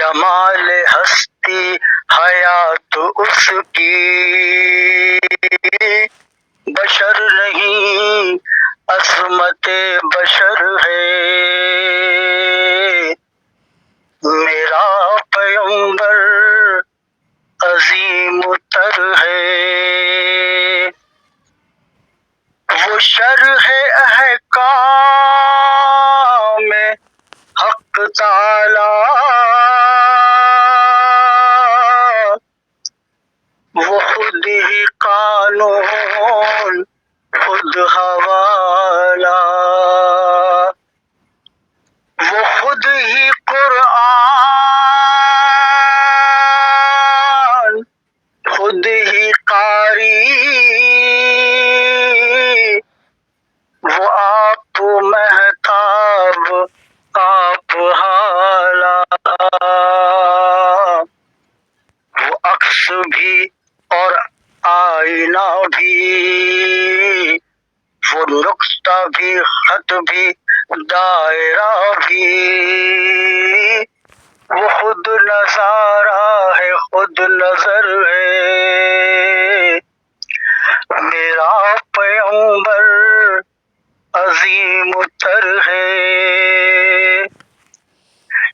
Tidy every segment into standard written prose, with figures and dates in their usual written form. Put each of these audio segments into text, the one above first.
جمال ہستی حیات اس کی بشر نہیں عصمت بشر ہے. میرا پیغمبر عظیم تر ہے. وہ شرح احکام حق تعالی، وہ خود ہی قانون خود حوالہ، وہ خود ہی قرآن خود ہی قاری، وہ آپ مہتاب آپ حالہ، وہ عکس بھی اور آئینہ بھی، وہ نقطہ بھی خط بھی دائرہ بھی، وہ خود نظارہ ہے خود نظر ہے. میرا پیغمبر عظیم تر ہے.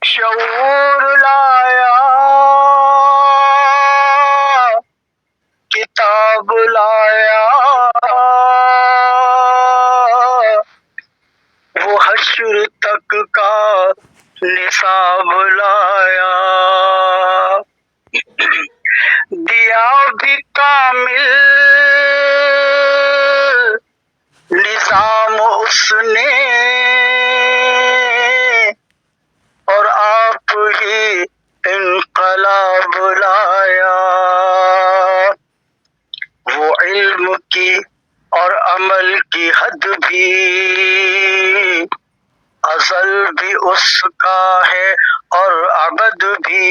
شعور لایا کتاب لایا، وہ حشر تک کا نصاب لایا، دیا بھی کامل نظام اس نے، اور آپ ہی انقلاب لایا. وہ علم کی اور عمل کی حد بھی ازل بھی اس کا ہے اور ابد بھی،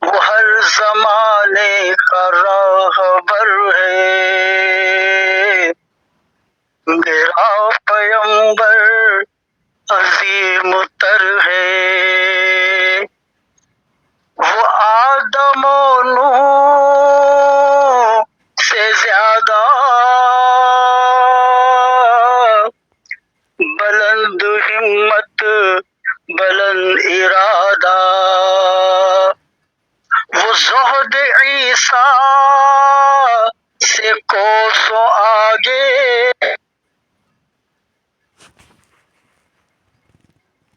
وہ ہر زمانے کا راہبر ہے. میرا پیغمبر عظیم تر ہے. وہ آدم و نوح سے زیادہ بلند ہمت بلند ارادہ، وہ زہد عیسیٰ